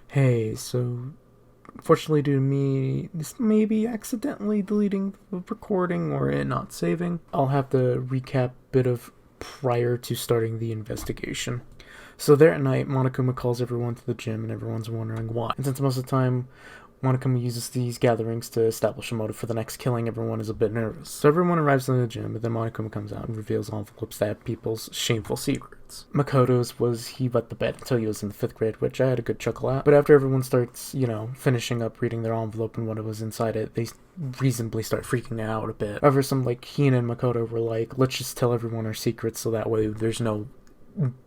Hey, so unfortunately due to me this maybe accidentally deleting the recording or it not saving, I'll have to recap a bit of prior to starting the investigation. So there at night, Monokuma calls everyone to the gym and everyone's wondering why. And since most of the time Monokuma uses these gatherings to establish a motive for the next killing, everyone is a bit nervous. So everyone arrives in the gym, but then Monokuma comes out and reveals envelopes that have people's shameful secrets. Makoto's was he wet the bed until he was in the 5th grade, which I had a good chuckle at. But after everyone starts, finishing up reading their envelope and what was inside it, they reasonably start freaking out a bit. However, some like Hina and Makoto were like, let's just tell everyone our secrets so that way there's no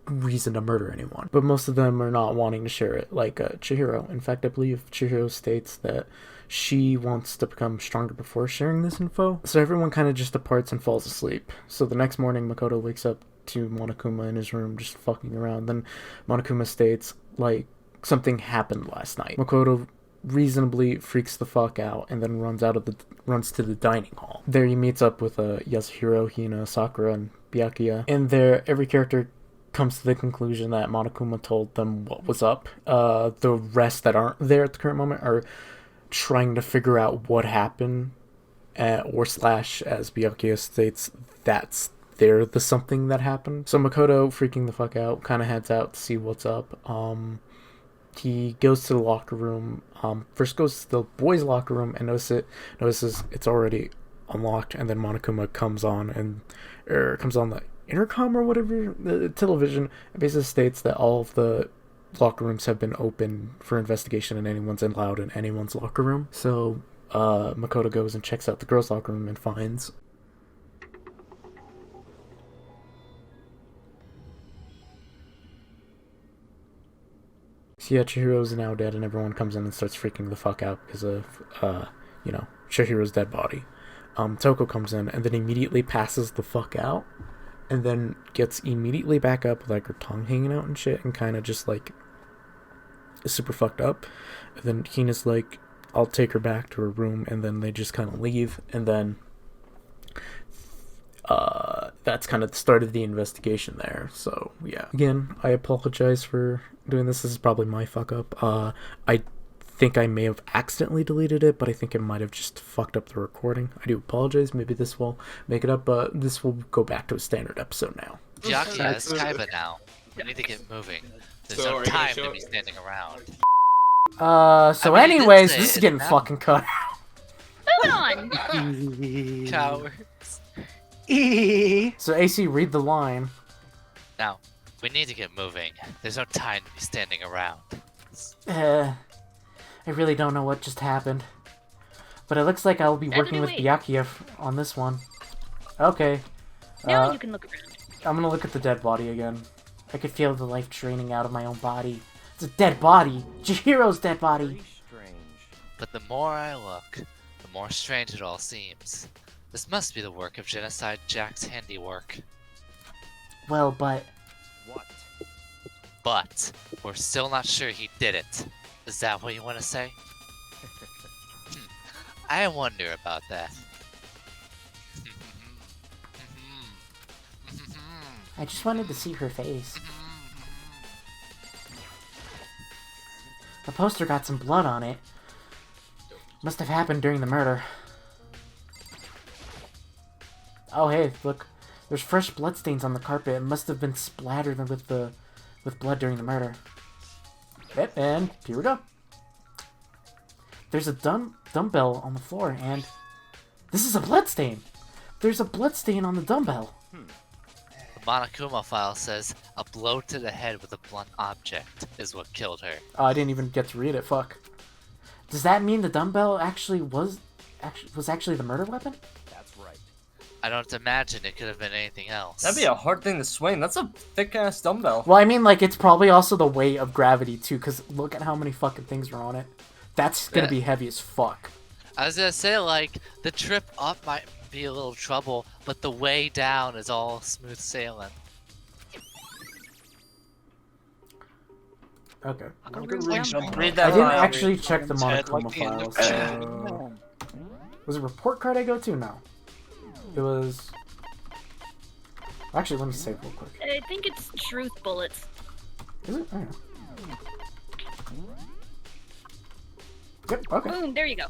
reason to murder anyone. But most of them are not wanting to share it, like Chihiro. In fact, I believe Chihiro states that she wants to become stronger before sharing this info. So everyone kind of just departs and falls asleep. So the next morning, Makoto wakes up to Monokuma in his room just fucking around. Then Monokuma states, like, something happened last night. Makoto reasonably freaks the fuck out and then runs to the dining hall. There he meets up with Yasuhiro, Hina, Sakura, and Byakuya. And there, every character comes to the conclusion that Monokuma told them what was up. The rest that aren't there at the current moment are trying to figure out what happened, or slash, as Byakuya states, that's the something that happened. So Makoto, freaking the fuck out, kind of heads out to see what's up. He goes to the locker room, first goes to the boys' locker room and notices it's already unlocked, and then Monokuma comes on the intercom or whatever, the television, basically states that all of the locker rooms have been open for investigation and anyone's allowed in anyone's locker room. So Makoto goes and checks out the girls' locker room and finds Chihiro's now dead, and everyone comes in and starts freaking the fuck out because of Chihiro's dead body. Toko comes in and then immediately passes the fuck out, and then gets immediately back up with like her tongue hanging out and shit, and kind of just like is super fucked up. And then Hina's like, I'll take her back to her room, and then they just kind of leave, and then that's kind of the start of the investigation there. So yeah, again, I apologize for doing this. This is probably my fuck up. I think I may have accidentally deleted it, but I think it might have just fucked up the recording. I do apologize. Maybe this will make it up, but this will go back to a standard episode now. Byakuya is Kaiba now. We need to get moving. There's no time to be standing around. Anyways, this is getting fucking cut. Moving on! Cowards. So AC, read the line. Now, we need to get moving. There's no time to be standing around. I really don't know what just happened, but it looks like I'll be working with Byakuya on this one. Okay. Now you can look around. I'm gonna look at the dead body again. I could feel the life draining out of my own body. It's a dead body! Chihiro's dead body! But the more I look, the more strange it all seems. This must be the work of Genocide Jack's handiwork. Well, but... What? But we're still not sure he did it. Is that what you want to say? I wonder about that. I just wanted to see her face. The poster got some blood on it. Must have happened during the murder. Oh hey, look. There's fresh bloodstains on the carpet. It must have been splattered with blood during the murder. Yep, and here we go. There's a dumbbell on the floor, and this is a bloodstain. There's a bloodstain on the dumbbell. The Monokuma file says a blow to the head with a blunt object is what killed her. Oh, I didn't even get to read it. Fuck. Does that mean the dumbbell was actually the murder weapon? That's right. I don't imagine it could have been anything else. That'd be a hard thing to swing. That's a thick-ass dumbbell. Well, I mean, like, it's probably also the weight of gravity, too, because look at how many fucking things are on it. That's gonna be heavy as fuck. I was gonna say, like, the trip up might be a little trouble, but the way down is all smooth sailing. Okay. Read that I didn't file. actually check the Monokuma files. Was it report card I go to? No. It was... Actually, let me save real quick. I think it's truth bullets. Is it? I don't know. Yep, okay. Boom, there you go.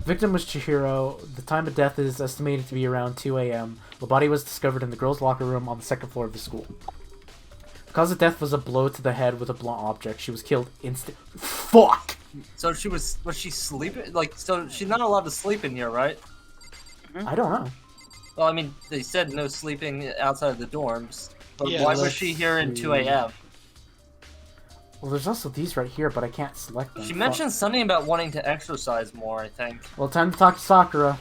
Victim was Chihiro. The time of death is estimated to be around 2 a.m. The body was discovered in the girls' locker room on the second floor of the school. The cause of death was a blow to the head with a blunt object. She was killed instant. Fuck! So was she sleeping? Like, so she's not allowed to sleep in here, right? I don't know. Well, I mean, they said no sleeping outside of the dorms. But Yeah, why was let's she here in 2 see. a.m.? Well, there's also these right here, but I can't select them. She Fuck. mentioned something about wanting to exercise more, I think. Well, time to talk to Sakura.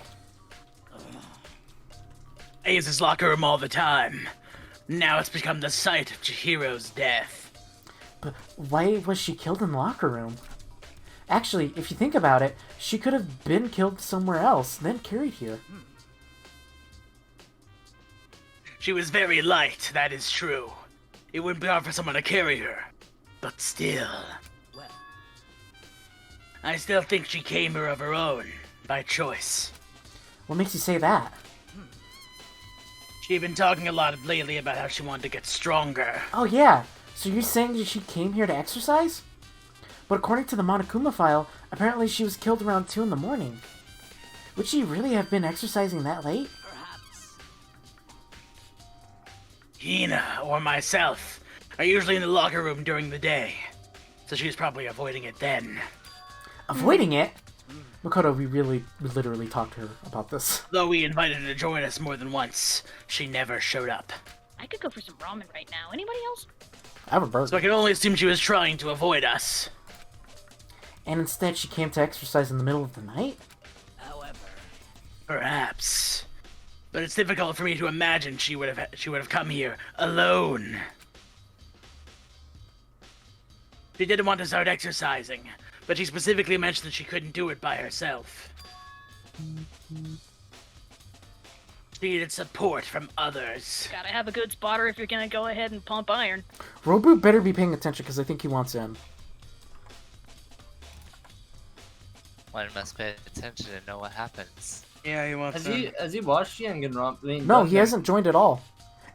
I use his locker room all the time. Now it's become the site of Chihiro's death. But why was she killed in the locker room? Actually, if you think about it, she could have been killed somewhere else, then carried here. She was very light, that is true. It wouldn't be hard for someone to carry her. But still. I still think she came here of her own, by choice. What makes you say that? She'd been talking a lot lately about how she wanted to get stronger. Oh yeah, so you're saying that she came here to exercise? But according to the Monokuma file, apparently she was killed around 2 in the morning. Would she really have been exercising that late? Hina, or myself, are usually in the locker room during the day. So she was probably avoiding it then. Avoiding it? Makoto, we literally talked to her about this. Though we invited her to join us more than once, she never showed up. I could go for some ramen right now. Anybody else? I have a burger. So I can only assume she was trying to avoid us. And instead she came to exercise in the middle of the night? Perhaps. But it's difficult for me to imagine she would have come here alone. She didn't want to start exercising, but she specifically mentioned that she couldn't do it by herself. She needed support from others. Gotta have a good spotter if you're gonna go ahead and pump iron. Robu better be paying attention because I think he wants in. One must pay attention and know what happens. Yeah, he wants Has he watched Danganronpa? I mean, No, he hasn't joined at all.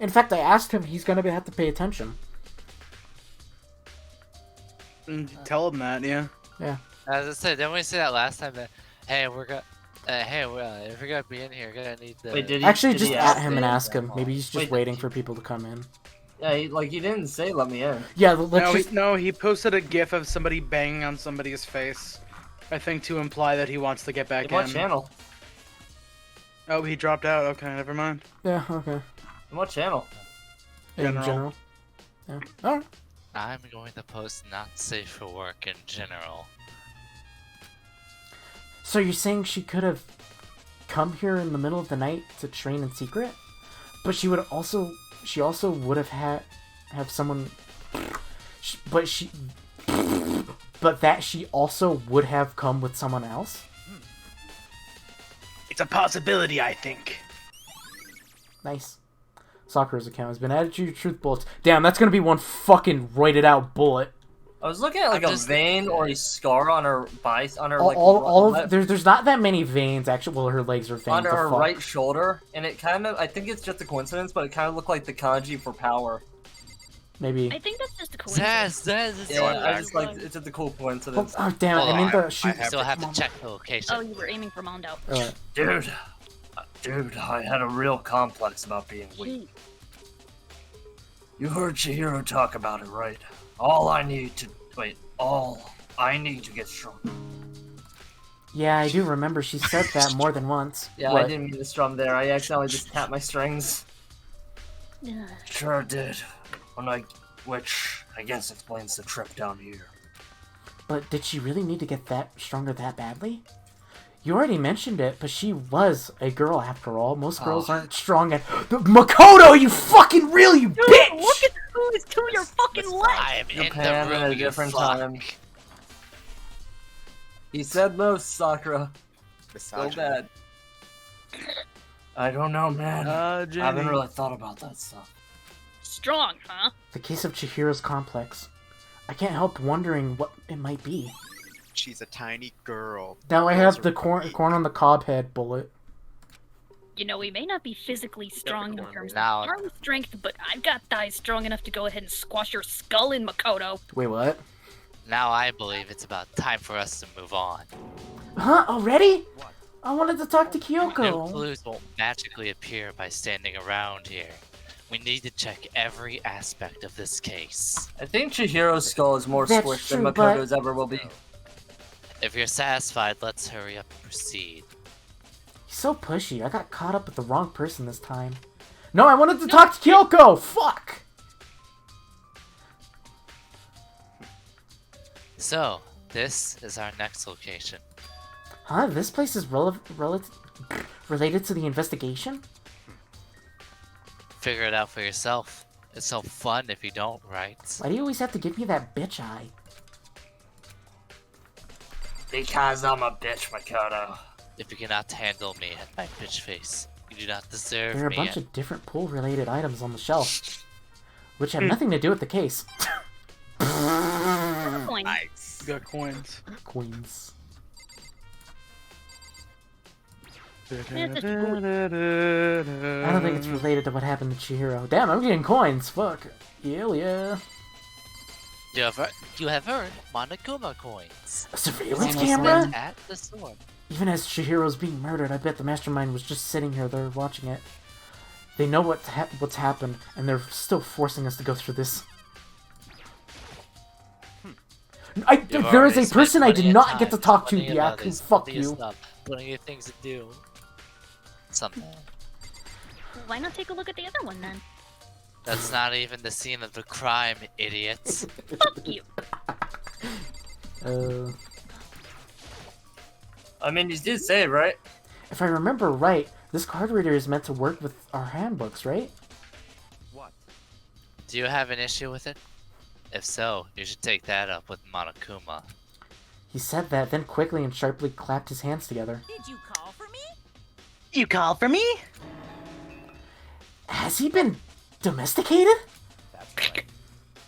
In fact, I asked him, he's gonna have to pay attention. Tell him that, yeah. Yeah. As I said, didn't we say that last time that, hey, if we're gonna be in here, we're gonna need the. Wait, did he? Actually, did just he at ask him and it? ask him. Maybe he's just Wait, waiting for people to come in. Yeah, he didn't say let me in. Yeah, let's just... He posted a gif of somebody banging on somebody's face. I think to imply that he wants to get back In what in. channel? Oh, he dropped out. Okay, never mind. Yeah, okay. In what channel? In general. Yeah. Alright. I'm going to post not safe for work in general. So you're saying she could have come here in the middle of the night to train in secret? But she also would have someone... But that she also would have come with someone else? It's a possibility, I think. Nice. Sakura's account has been added to your truth bullets. Damn, that's gonna be one fucking roided out bullet. I was looking at like a vein or a scar on her All of there's not that many veins actually. Well, her legs are veins. on her right shoulder, and it kind of, I think it's just a coincidence, but it kind of looked like the kanji for power. Maybe. I think that's just a coincidence. Yeah, I just like, it's just a cool coincidence. Oh damn it! I mean the shoot. I still have to check the location. Oh, you were aiming for Mondo. Dude, I had a real complex about being weak. You heard Chihiro talk about it, right? All I need to get strong. Yeah, I do remember she said that more than once. Yeah, What? I didn't mean to strum there. I accidentally just tapped my strings. Ugh. Sure did. Which I guess explains the trip down here. But did she really need to get that stronger that badly? You already mentioned it, but she was a girl after all. Most girls aren't strong at... Makoto, you fucking real, you bitch! Look at who is to your fucking left! I am in Japan the at room, a you different fuck. time. He said most, Sakura. So bad. I don't know, man. I haven't really thought about that stuff. Strong, huh? The case of Chihiro's complex. I can't help wondering what it might be. She's a tiny girl. Now I Girls have are the corn weak. on the cob head bullet. You know, we may not be physically strong in terms of Now- arm strength, but I've got thighs strong enough to go ahead and squash your skull in, Makoto. Wait, what? Now I believe it's about time for us to move on. Huh? Already? I wanted to talk to New Kyoko. clues won't magically appear by standing around here. We need to check every aspect of this case. I think Chihiro's skull is more That's squished true, than but- Makoto's ever will be. If you're satisfied, let's hurry up and proceed. He's so pushy. I got caught up with the wrong person this time. No, I wanted to talk to Kyoko! Fuck! So, this is our next location. Huh? This place is related to the investigation? Figure it out for yourself. It's so fun if you don't, right? Why do you always have to give me that bitch eye? Because I'm a bitch, Makoto. If you cannot handle me at my bitch face, you do not deserve There are a me. bunch of different pool-related items on the shelf, which have nothing to do with the case. Coin. Nice. Got coins. Queens. Yeah, it's a food. I don't think it's related to what happened to Chihiro. Damn, I'm getting coins. Fuck. Hell yeah. You have earned Monokuma coins. A surveillance Spent camera? at the store. Even as Chihiro's being murdered, I bet the mastermind was just sitting here there watching it. They know what's happened, and they're still forcing us to go through this. There is a person I did not get to talk to, Byaku. Fuck you. Plenty of things to do. Something. Why not take a look at the other one then? That's not even the scene of the crime, idiots. Fuck you. I mean, you did say it, right? If I remember right, this card reader is meant to work with our handbooks, right? Do you have an issue with it? If so, you should take that up with Monokuma. He said that, then quickly and sharply clapped his hands together. Did you call for me? You called for me? Has he been domesticated?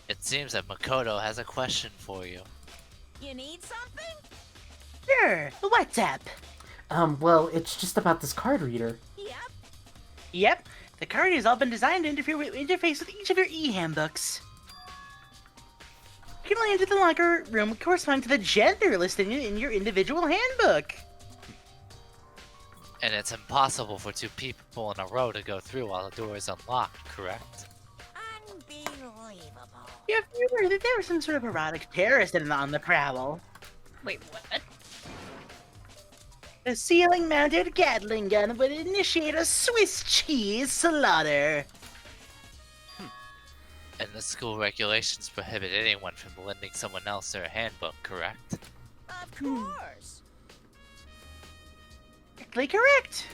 It seems that Makoto has a question for you. You need something? Sure. What's up? Well, it's just about this card reader. Yep. Yep. The card has all been designed to interface with each of your e-handbooks. You can only enter the locker room corresponding to the gender listed in your individual handbook. And it's impossible for two people in a row to go through while the door is unlocked, correct? Unbelievable. You have heard that there was some sort of erotic terrorist on the prowl. Wait, what? A ceiling-mounted Gatling gun would initiate a Swiss cheese slaughter. And the school regulations prohibit anyone from lending someone else their handbook, correct? Of course. Exactly correct.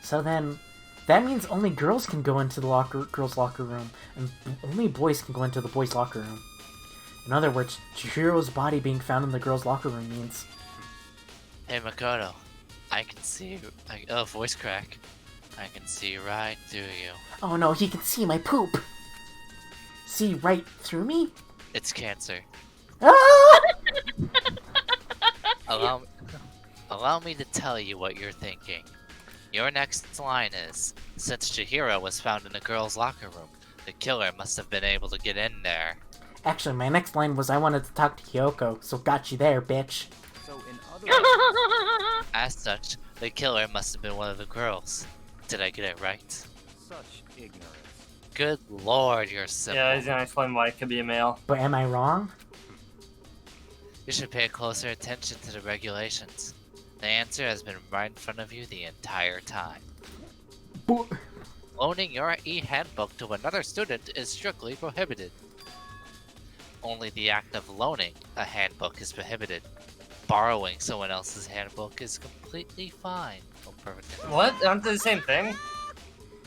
So then, that means only girls can go into the girls' locker room, and only boys can go into the boys' locker room. In other words, Chihiro's body being found in the girls' locker room means... Hey Makoto, I can see oh, voice crack. I can see right through you. Oh no, he can see my poop! See right through me? It's cancer. Ah! Allow me to tell you what you're thinking. Your next line is, since Chihiro was found in a girl's locker room, the killer must have been able to get in there. Actually, my next line was I wanted to talk to Kyoko, so got you there, bitch. As such, the killer must have been one of the girls. Did I get it right? Such ignorance. Good lord, you're simple. Yeah, he's gonna explain why it could be a male. But am I wrong? You should pay closer attention to the regulations. The answer has been right in front of you the entire time. But... Loaning your e-handbook to another student is strictly prohibited. Only the act of loaning a handbook is prohibited. Borrowing someone else's handbook is completely fine. Oh, perfect. What? Aren't they the same thing?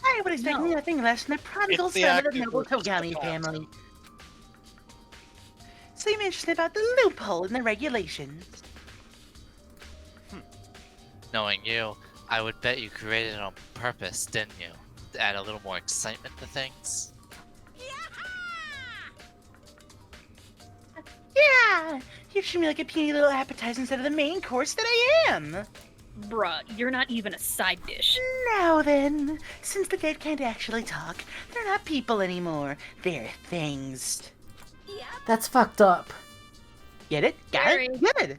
I would expect nothing less than a prodigal It's the son of the active noble versus Togami the family. So you're interested about the loophole in the regulations? Knowing you, I would bet you created it on purpose, didn't you? To add a little more excitement to things? Yeah! You treat me like a puny little appetizer instead of the main course that I am! Bruh, you're not even a side dish. Now then, since the dead can't actually talk, they're not people anymore. They're things. Yep. That's fucked up. Get it? Got Very. it? Good.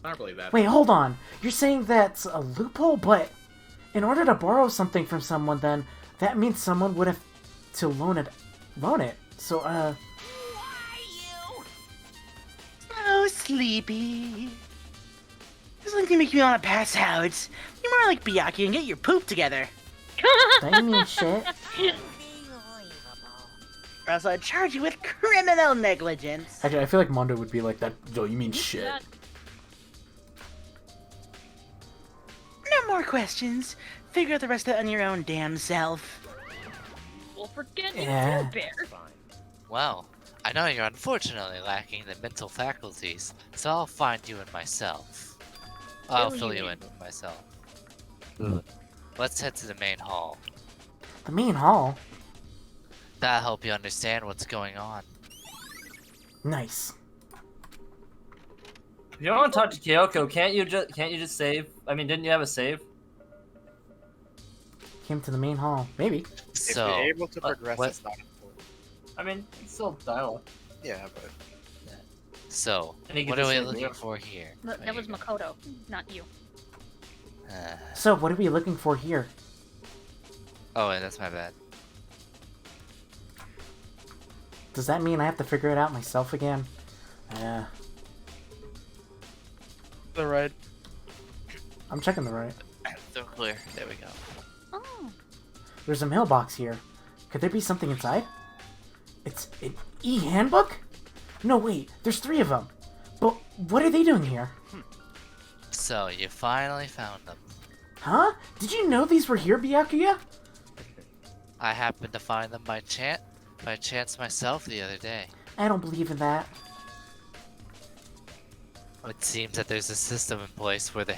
I don't believe that. Wait, hold on. You're saying that's a loophole, but in order to borrow something from someone, then that means someone would have to loan it. So, Who are you? Oh, sleepy. This is like to make me want to pass out. You're more like Byakuya and get your poop together. that you mean shit? Unbelievable. Or else I'd charge you with criminal negligence. Actually, I feel like Mondo would be like that. Yo, you mean shit? That- No more questions. Figure out the rest of it on your own damn self. We'll forget Yeah. you too, Bear. Well, I know you're unfortunately lacking the mental faculties, so I'll find you in myself. I'll Fill fill you you in with myself. Let's head to the main hall. The main hall? That'll help you understand what's going on. Nice. If you don't want to talk to Kyoko, can't you just save? I mean, didn't you have a save? Came to the main hall. Maybe. So, if you're able to progress, what- it's not important. I mean, it's still dialogue. Yeah, but So, And he can what are just we save looking you. for here? That was Makoto, not you. So, what are we looking for here? Oh, wait, that's my bad. Does that mean I have to figure it out myself again? The right. I'm checking the right. So clear. There we go. Oh, There's a mailbox here. Could there be something inside? It's an e-handbook? No, wait. There's 3 of them. But what are they doing here? So, you finally found them. Huh? Did you know these were here, Byakuya? I happened to find them by chance myself the other day. I don't believe in that. It seems that there's a system in place where the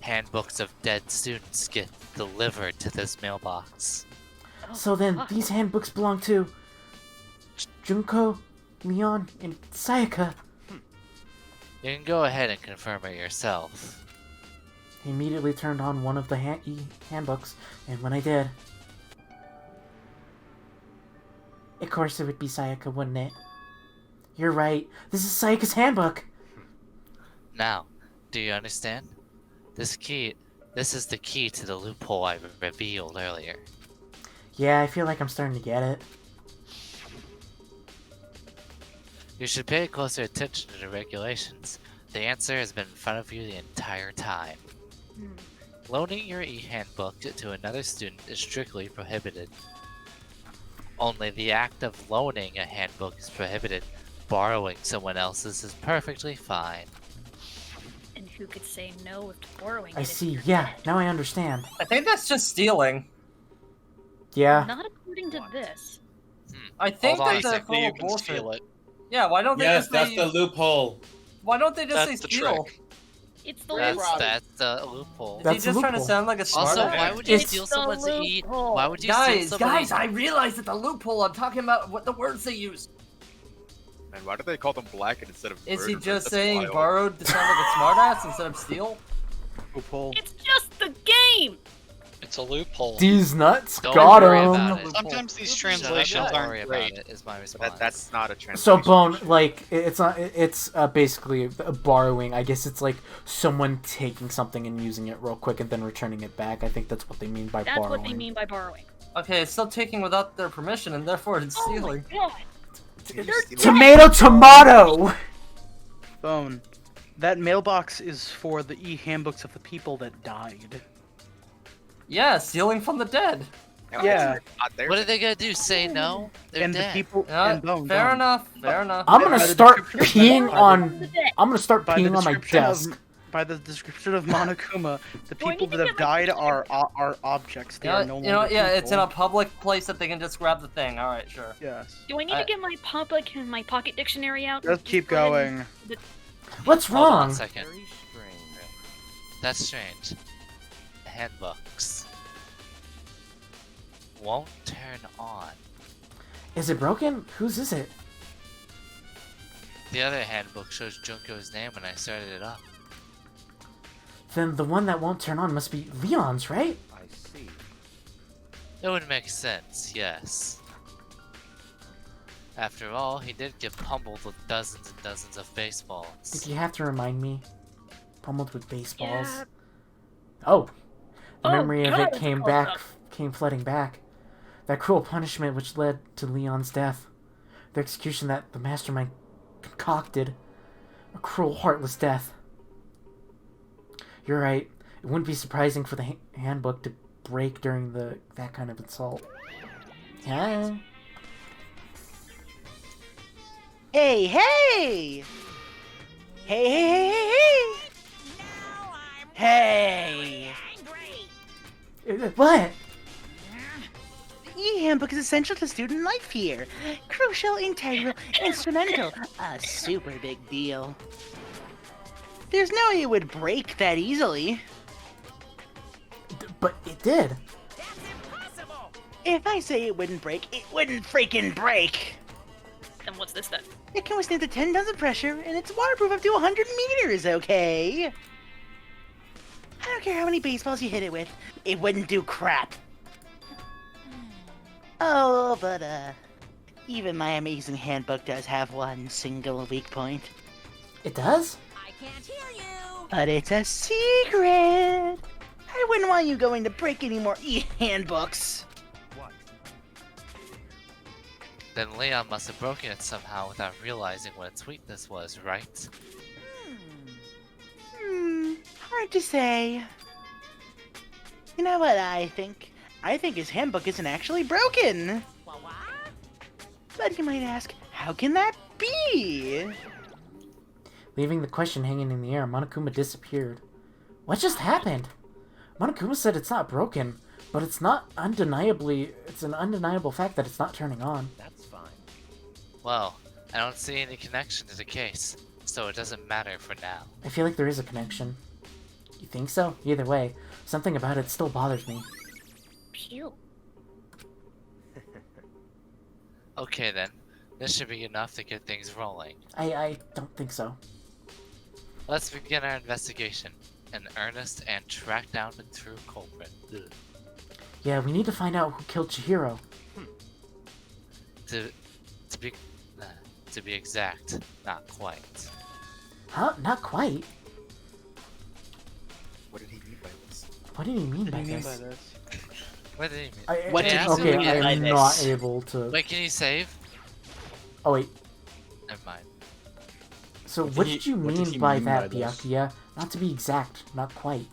handbooks of dead students get delivered to this mailbox. So then, fuck. these handbooks belong to Junko, Leon, and Sayaka. You can go ahead and confirm it yourself. I immediately turned on one of the handbooks, and when I did, of course it would be Sayaka, wouldn't it? You're right. This is Sayaka's handbook. Now, do you understand? This is the key to the loophole I revealed earlier. Yeah, I feel like I'm starting to get it. You should pay closer attention to the regulations. The answer has been in front of you the entire time. Loaning your e-handbook to another student is strictly prohibited. Only the act of loaning a handbook is prohibited. Borrowing someone else's is perfectly fine. and who could say no to borrowing I it if see. you're Yeah, dead? now I understand. I think that's just stealing. Yeah. Not according to this. I think Hold on that's a a second, full you of can bullshit. steal it. Yeah, why don't they Yes, just that's say? the loophole. Why don't they just That's say the steal? trick. It's the That's, loophole. that's the loophole. Is That's he a just trying to loophole. sound like a smart Also, ass? why would you It's steal the someone's e? loophole. Why would you steal Guys, somebody's? I realize it's a loophole. I'm talking about what the words they use. And why do they call them black instead of Is he murder? just That's saying wild. borrowed to sound like a smartass instead of steal? Loophole. It's just the game! It's a loophole. These nuts Don't got worry him. about it. Sometimes these Shut up, translations don't aren't worry great. about it. Is my response. That's not a translation. So Bone, like, it's not. It's basically borrowing. I guess it's like someone taking something and using it real quick and then returning it back. I think that's what they mean by That's borrowing. what they mean by borrowing. Okay, it's still taking without their permission, and therefore it's Oh my stealing. god! Tomato, tomato. Bone. That mailbox is for the e-handbooks of the people that died. Yeah, stealing from the dead. No, Yeah. it's not theirs. What are they gonna do? Say no? They're And dead. the people Yeah, and Bone. fair Bone. enough. Fair enough. I'm gonna By the start description peeing of- on. I'm gonna start By the peeing on my description desk. of by the description of Monokuma, the Do I people need to that get have my died picture? are objects. They Yeah, are no you know, longer yeah, it's in a people. public place that they can just grab the thing. All right, sure. Yes. Do I need to get my public and my pocket dictionary out? Let's keep Go ahead going. What's Hold on wrong? a second. That's strange. Handbooks won't turn on. Is it broken? Whose is it? The other handbook shows Junko's name when I started it up. Then the one that won't turn on must be Leon's, right? I see. It would make sense, yes. After all, he did get pummeled with dozens and dozens of baseballs. Did you have to remind me? Pummeled with baseballs. Yeah. Oh, the Oh, memory of God, it it's came close back, enough. came flooding back. That cruel punishment which led to Leon's death. The execution that the mastermind concocted. A cruel, heartless death. You're right. It wouldn't be surprising for the handbook to break during that kind of assault. Yeah. Hey, hey! Hey, hey, hey, hey, Now I'm hey! angry. What? The e-handbook is essential to student life here. Crucial, integral, instrumental. A super big deal. There's no way it would break that easily. But it did. That's impossible. If I say it wouldn't break, it wouldn't freaking break. Then what's this then? It can withstand the 10 tons of pressure, and it's waterproof up to 100 meters, okay? I don't care how many baseballs you hit it with. It wouldn't do crap. Oh, but, even my amazing handbook does have one single weak point. It does? I can't hear you. But it's a secret! I wouldn't want you going to break any more e-handbooks. What? Then Leon must have broken it somehow without realizing what its weakness was, right? Hard to say. You know what I think? I think his handbook isn't actually broken. What? But you might ask, how can that be? Leaving the question hanging in the air, Monokuma disappeared. What just happened? Monokuma said it's not broken, but it's an undeniable fact that it's not turning on. That's fine. Well, I don't see any connection to the case, so it doesn't matter for now. I feel like there is a connection. You think so? Either way, something about it still bothers me. Pew. Okay then, this should be enough to get things rolling. I don't think so. Let's begin our investigation in earnest and track down the true culprit. Ugh. Yeah, we need to find out who killed Chihiro. To be exact, not quite. Huh? Not quite. What did he mean by this? What did he mean by this? What did he mean? What Can you did ask you him mean again? by I'm this? not able to... Wait, can you save? Oh, wait. Never mind. So What what did did he- you what did mean he by mean that, by this? Byakuya? Not to be exact, not quite.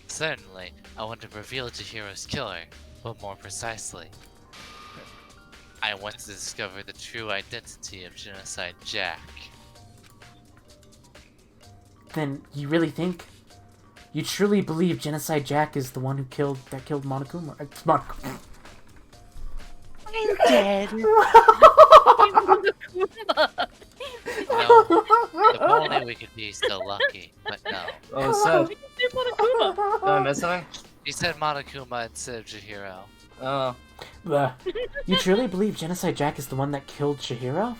Certainly, I want to reveal Chihiro's killer, but more precisely. I want to discover the true identity of Genocide Jack. Then you really think... You truly believe Genocide Jack is the one who killed Monokuma? Monokuma. I'm dead. No, if only we could be so lucky, but no. Oh, Seth. Did I miss something? He said Monokuma instead of Chihiro. Oh. Bleh. You truly believe Genocide Jack is the one that killed Chihiro?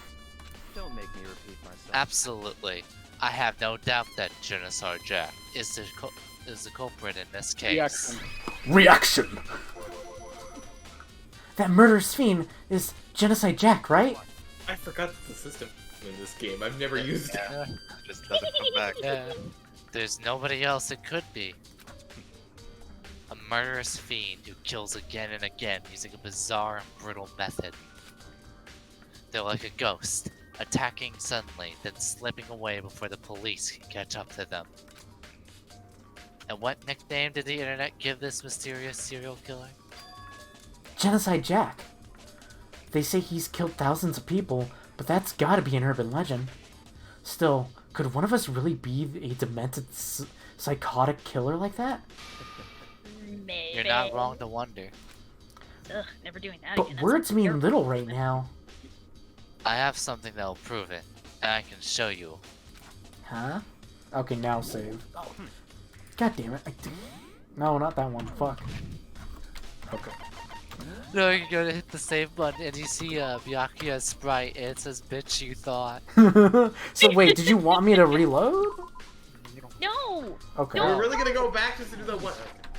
Don't make me repeat myself. Absolutely. I have no doubt that Genocide Jack is the culprit in this case. Reaction! That murderous fiend is Genocide Jack, right? I forgot the system in this game. I've never used it. Yeah. Just doesn't come back. Yeah. There's nobody else it could be. A murderous fiend who kills again and again using a bizarre and brutal method. They're like a ghost, attacking suddenly, then slipping away before the police can catch up to them. And what nickname did the internet give this mysterious serial killer? Genocide Jack. They say he's killed thousands of people, but that's gotta be an urban legend. Still, could one of us really be a demented, psychotic killer like that? Maybe. You're not wrong to wonder. Ugh, never doing that But again. That's words so mean terrible. little right now. I have something that'll prove it, and I can show you. Huh? Okay, now save. God damn it. No, not that one. Fuck. Okay. No, you gotta hit the save button and you see Byakuya's sprite and it says, "Bitch, you thought." So wait, did you want me to reload? No. Okay. We're really gonna go back just to do the one.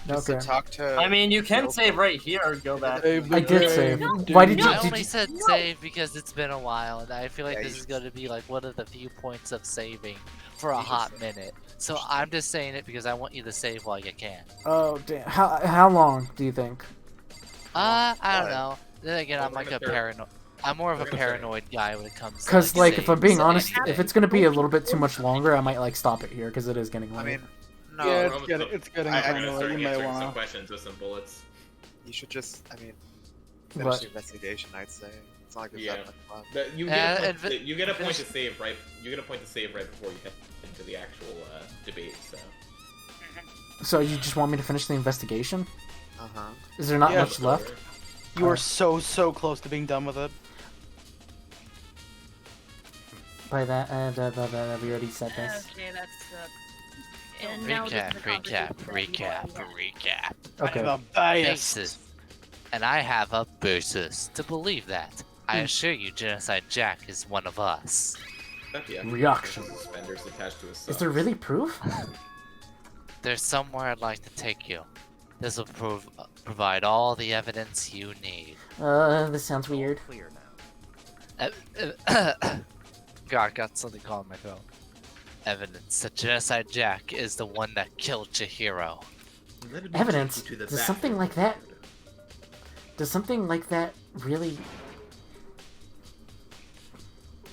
Just Okay. to talk to. I mean, you can save right here or go back. I did save. Why did you? I Did only you? said save because it's been a while, and I feel like Yeah, this you- is going to be like one of the few points of saving for a hot minute. So I'm just saying it because I want you to save while you can. Oh damn. How long do you think? I don't know. Then again, Well, I'm we're like a gonna start- paranoid. I'm more of a we're gonna start- paranoid guy when it comes to Because like, if I'm being saves and honest, if anything. it's gonna be a little bit too much longer, I might like stop it here because it is getting late. I mean, no. Yeah, We're it's getting I- I kind I'm of gonna late. start You may answering some wanna. questions with some bullets. You should just. I mean, finish But the investigation. I'd say. It's not like there's Yeah. that much left. You Yeah, get a point, and you get a point to finish- save right. You get a point to save right before you head into the actual debate. so you just want me to finish the investigation? Uh huh. Is there not Yeah. much left? You are so close to being done with it. By that, we already said this. Okay, that's. And now Recap, this is a recap. Okay. The bias. Basis. And I have a basis to believe that. I assure you, Genocide Jack is one of us. Reaction. Suspenders attached to his Is there really proof? There's somewhere I'd like to take you. This will provide all the evidence you need. This sounds weird. Clear now. God, got something caught in my throat. Evidence that Genocide Jack is the one that killed Chihiro. Evidence? Does something like that? Does something like that really?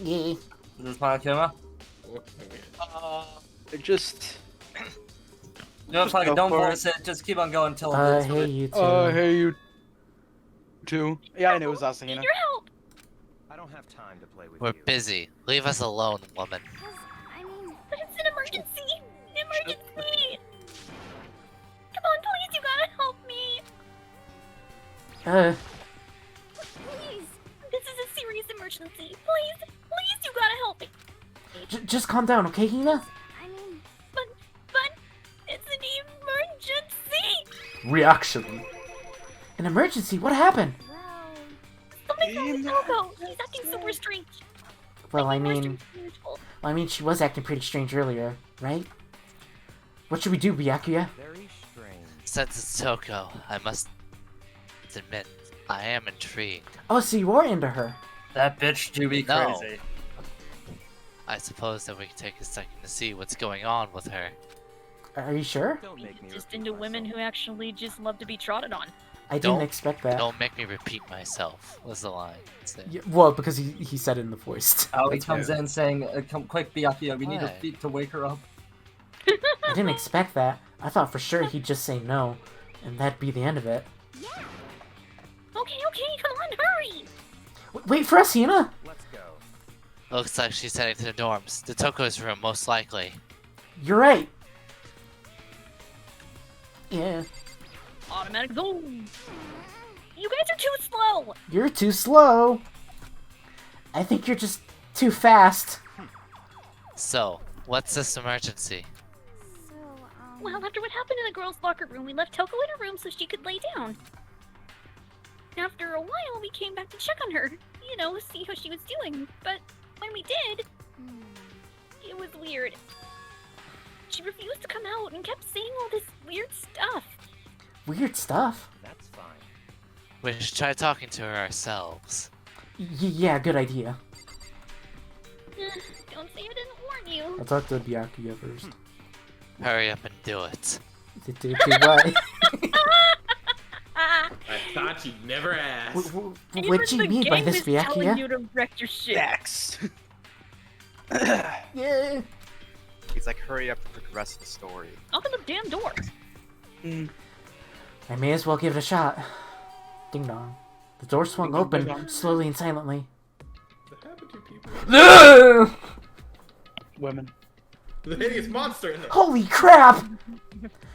Yeah. Is this Monokuma? It just. No, it's like go don't for force it. Just keep on going until Hey you two. Hey you. Two. Yeah, I knew it was Asahina. Need your help. I don't have time to play with We're you. busy. Leave us alone, woman. But it's an emergency. Emergency. Come on, please, you gotta help me. Please. This is a serious emergency. Please, you gotta help me. Just calm down, okay, Hina? But it's an emergency. Reaction. An emergency? What happened? Something's wrong with Toko. He's acting super strange. Well, I Worse mean, than usual. she was acting pretty strange earlier, right? What should we do, Byakuya? Very strange. Since it's Toko, I must admit, I am intrigued. Oh, so you are into her. That bitch do be No. crazy. I suppose that we can take a second to see what's going on with her. Are you sure? Don't make me Just repeat into women myself. who actually just love to be trotted on. I didn't Don't- expect that. Don't make me repeat myself, was the line. Yeah, well, because he said it in the voice. Oh, he That's comes why. in saying, "Come quick, Byakuya, we need her Why? feet to wake her up." I didn't expect that. I thought for sure he'd just say no, and that'd be the end of it. Okay, come on, hurry. Wait for us, Hina! Let's go. Looks like she's heading to the dorms. The Toko's room, most likely. You're right. Yeah. Automatic zone. You guys are too slow. You're too slow. I think you're just too fast. So, what's this emergency? Well, after what happened in the girls' locker room, we left Toko in her room so she could lay down. After a while, we came back to check on her, see how she was doing. But when we did, it was weird. She refused to come out and kept saying all this weird stuff. Weird stuff. That's fine. We should try talking to her ourselves. Yeah, good idea. Don't say I didn't warn you. I'll talk to Byakuya first. Hurry up and do it. Do what? I thought you'd never ask. What'd you mean by this, telling Byakuya? you to wreck your shit. X. Yeah. He's like, hurry up and progress the story. Open the damn door. I may as well give it a shot. Ding dong. The door swung open, slowly and silently. What happened to people? Women. The hideous monster in there. Holy crap!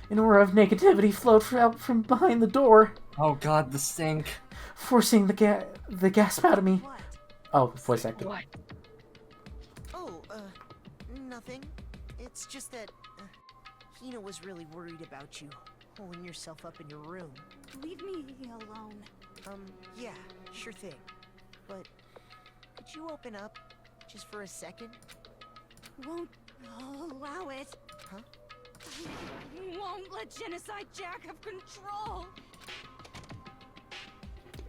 An aura of negativity flowed out from behind the door, Oh god, the stink. forcing the gasp out of me. Oh, voice acting. What? Oh, nothing. It's just that Hina was really worried about you, holding yourself up in your room. Leave me alone. Yeah, sure thing. But could you open up just for a second? Won't allow it. Huh? Won't let Genocide Jack have control.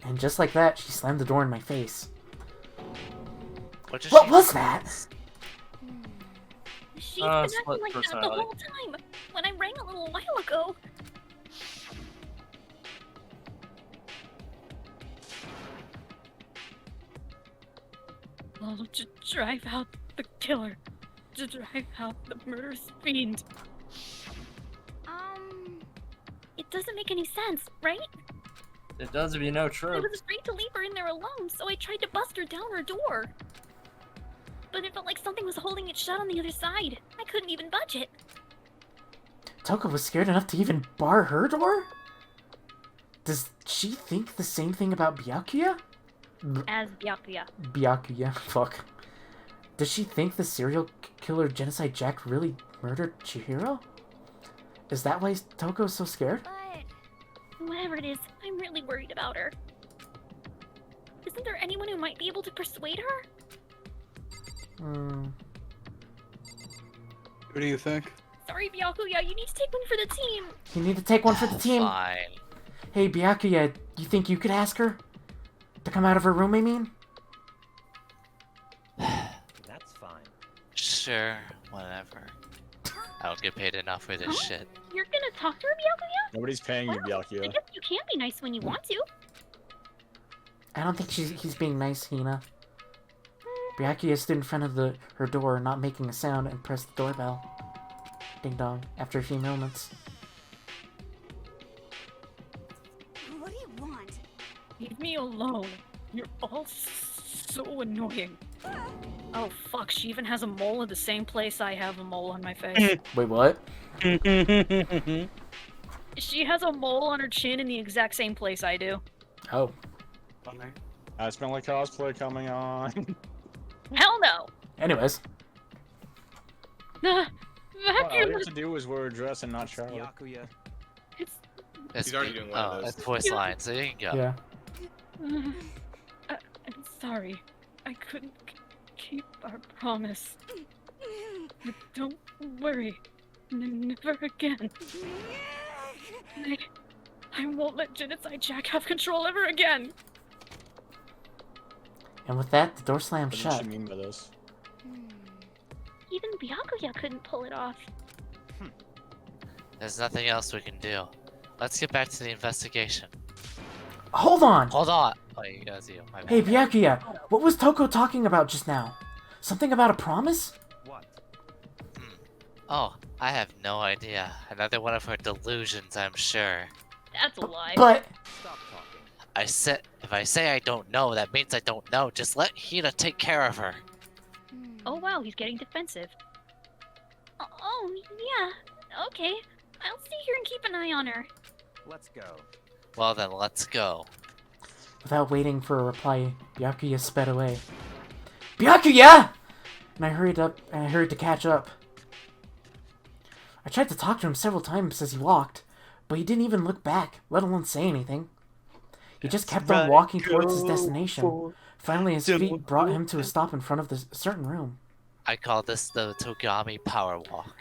And just like that, she slammed the door in my face. What was that? She's been acting split like that the personality. whole time. When I rang a little while ago. Oh, to drive out the killer. To drive out the murderous fiend. It doesn't make any sense, right? It does if you know I truth. was afraid to leave her in there alone, so I tried to bust her down her door. But it felt like something was holding it shut on the other side. I couldn't even budge it. Toko was scared enough to even bar her door? Does she think the same thing about Byakuya? As Byakuya. Byakuya, fuck. Does she think the serial killer Genocide Jack really murdered Chihiro? Is that why Toko's so scared? Whatever it is, I'm really worried about her. Isn't there anyone who might be able to persuade her? Who do you think? Sorry, Byakuya, you need to take one for the team. You need to take one for the team. Fine. Hey, Byakuya, you think you could ask her? To come out of her room, I mean? That's fine. Sure, whatever. I don't get paid enough for this shit. You're gonna talk to her, Byakuya? Nobody's paying you, I Byakuya. guess you can be nice when you want to. I don't think he's being nice, Hina. Byakuya stood in front of her door, not making a sound, and pressed the doorbell. Ding dong, after a few moments. What do you want? Leave me alone. You're all so annoying. Oh fuck, she even has a mole in the same place I have a mole on my face. Wait, what? She has a mole on her chin in the exact same place I do. Oh. I smell like cosplay coming on. Hell no! Anyways. All you have to do is wear a dress and not shower. He's already doing one of those. It's voice line, so you can go. Yeah. I'm sorry. I couldn't keep our promise. But don't worry. Never again. I won't let Genocide Jack have control ever again. And with that, the door slammed What shut. does she mean by this? Even Byakuya couldn't pull it off. There's nothing else we can do. Let's get back to the investigation. Hold on! Hold on! Oh, you guys, my bad. Hey, Byakuya, what was Toko talking about just now? Something about a promise? What? Oh, I have no idea. Another one of her delusions, I'm sure. That's a lie. But... Stop talking. If I say I don't know, that means I don't know. Just let Hina take care of her. Oh wow, he's getting defensive. Oh, yeah. Okay. I'll stay here and keep an eye on her. Let's go. Well then, let's go. Without waiting for a reply, Byakuya sped away. Byakuya! And I hurried to catch up. I tried to talk to him several times as he walked, but he didn't even look back, let alone say anything. He just kept on walking towards his destination. Finally, his feet brought him to a stop in front of a certain room. I call this the Togami Power Walk.